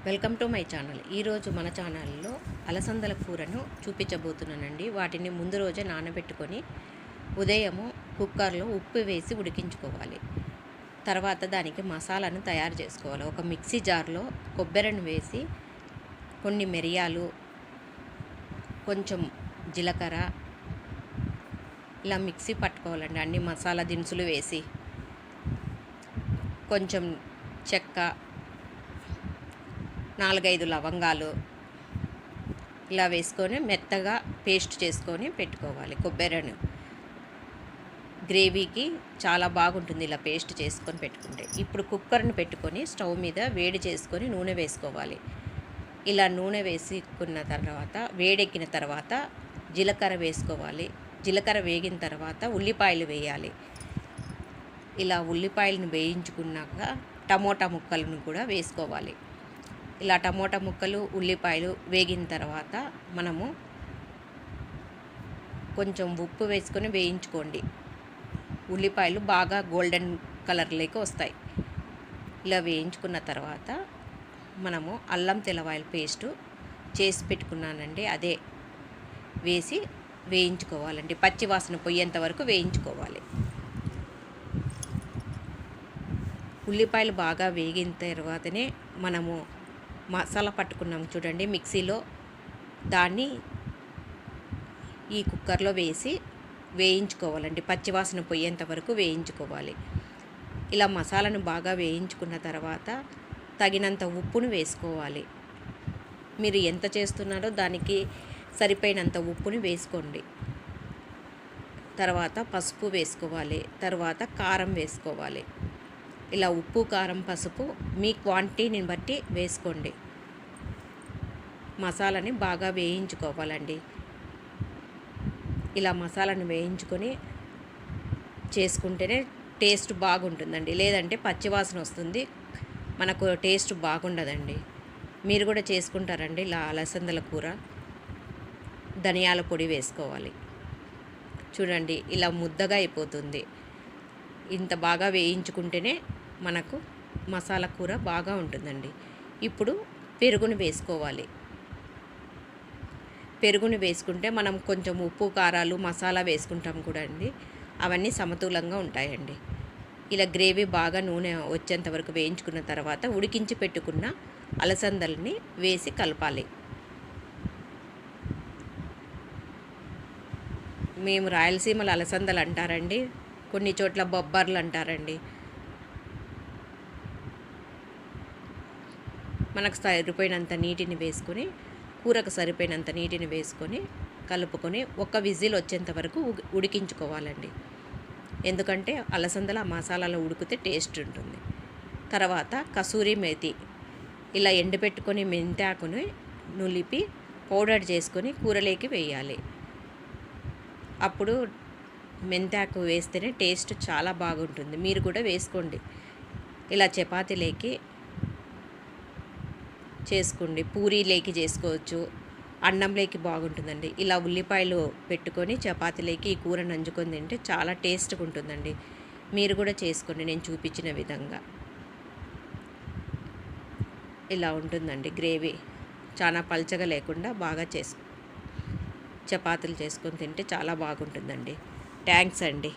Welcome to my channel. ఈరోజు మన ఛానల్లో అలసందల కూరను చూపించబోతున్నానండి. వాటిని ముందు రోజే నానబెట్టుకొని ఉదయము కుక్కర్లో ఉప్పు వేసి ఉడికించుకోవాలి. తర్వాత దానికి మసాలాను తయారు చేసుకోవాలి. ఒక మిక్సీ జార్లో కొబ్బరిని వేసి కొన్ని మిరియాలు, కొంచెం జీలకర్ర ఇలా మిక్సీ పట్టుకోవాలండి. అన్ని మసాలా దినుసులు వేసి కొంచెం చెక్క, 4-5 లవంగాలు ఇలా వేసుకొని మెత్తగా పేస్ట్ చేసుకొని పెట్టుకోవాలి. కొబ్బరిని గ్రేవీకి చాలా బాగుంటుంది ఇలా పేస్ట్ చేసుకొని పెట్టుకుంటే. ఇప్పుడు కుక్కర్ని పెట్టుకొని స్టవ్ మీద వేడి చేసుకొని నూనె వేసుకోవాలి. ఇలా నూనె వేసుకున్న తర్వాత వేడెక్కిన తర్వాత జీలకర్ర వేసుకోవాలి. జీలకర్ర వేగిన తర్వాత ఉల్లిపాయలు వేయాలి. ఇలా ఉల్లిపాయలను వేయించుకున్నాక టమోటా ముక్కలను కూడా వేసుకోవాలి. ఇలా టమోటా ముక్కలు, ఉల్లిపాయలు వేగిన తర్వాత మనము కొంచెం ఉప్పు వేసుకొని వేయించుకోండి. ఉల్లిపాయలు బాగా గోల్డెన్ కలర్లోకి వస్తాయి. ఇలా వేయించుకున్న తర్వాత మనము అల్లం తెల్లవాయల పేస్టు చేసి పెట్టుకున్నానండి, అదే వేసి వేయించుకోవాలండి. పచ్చి వాసన పోయేంత వరకు వేయించుకోవాలి. ఉల్లిపాయలు బాగా వేగిన తర్వాతనే మనము మసాలా పట్టుకున్నాం చూడండి మిక్సీలో, దాన్ని ఈ కుక్కర్లో వేసి వేయించుకోవాలండి. పచ్చివాసన పోయేంత వరకు వేయించుకోవాలి. ఇలా మసాలాను బాగా వేయించుకున్న తర్వాత తగినంత ఉప్పును వేసుకోవాలి. మీరు ఎంత చేస్తున్నారో దానికి సరిపోయినంత ఉప్పుని వేసుకోండి. తర్వాత పసుపు వేసుకోవాలి. తర్వాత కారం వేసుకోవాలి. ఇలా ఉప్పు, కారం, పసుపు మీ క్వాంటిటీని బట్టి వేసుకోండి. మసాలాని బాగా వేయించుకోవాలండి. ఇలా మసాలాను వేయించుకొని చేసుకుంటేనే టేస్ట్ బాగుంటుందండి. లేదంటే పచ్చివాసన వస్తుంది, మనకు టేస్ట్ బాగుండదండి. మీరు కూడా చేసుకుంటారండి ఇలా అలసందల కూర. ధనియాల పొడి వేసుకోవాలి. చూడండి ఇలా ముద్దగా అయిపోతుంది. ఇంత బాగా వేయించుకుంటేనే మనకు మసాలా కూర బాగా ఉంటుందండి. ఇప్పుడు పెరుగుని వేసుకోవాలి. పెరుగుని వేసుకుంటే మనం కొంచెం ఉప్పు, కారాలు, మసాలా వేసుకుంటాం కూడా అండి, అవన్నీ సమతులంగా ఉంటాయండి. ఇలా గ్రేవీ బాగా నూనె వచ్చేంత వరకు వేయించుకున్న తర్వాత ఉడికించి పెట్టుకున్న అలసందల్ని వేసి కలపాలి. మేము రాయలసీమలో అలసందలు అంటారండి, కొన్ని చోట్ల బొబ్బర్లు అంటారండి. మనకు సరిపోయినంత నీటిని వేసుకొని, కూరకు సరిపోయినంత నీటిని వేసుకొని కలుపుకొని ఒక విజిల్ వచ్చేంత వరకు ఉడికించుకోవాలండి. ఎందుకంటే అలసందల మసాలాలో ఉడికితే టేస్ట్ ఉంటుంది. తర్వాత కసూరి మేతి ఇలా ఎండబెట్టుకొని మెంతాకుని నులిపి పౌడర్ చేసుకొని కూరలోకి వేయాలి. అప్పుడు మెంతాకు వేస్తేనే టేస్ట్ చాలా బాగుంటుంది. మీరు కూడా వేసుకోండి. ఇలా చపాతీలోకి చేసుకోండి, పూరీలోకి చేసుకోవచ్చు, అన్నంలోకి బాగుంటుందండి. ఇలా ఉల్లిపాయలు పెట్టుకొని చపాతీలోకి ఈ కూర నంజుకొని తింటే చాలా టేస్ట్గా ఉంటుందండి. మీరు కూడా చేసుకోండి నేను చూపించిన విధంగా. ఇలా ఉంటుందండి గ్రేవీ, చాలా పల్చగా లేకుండా బాగా చపాతీలు చేసుకొని తింటే చాలా బాగుంటుందండి. థ్యాంక్స్ అండి.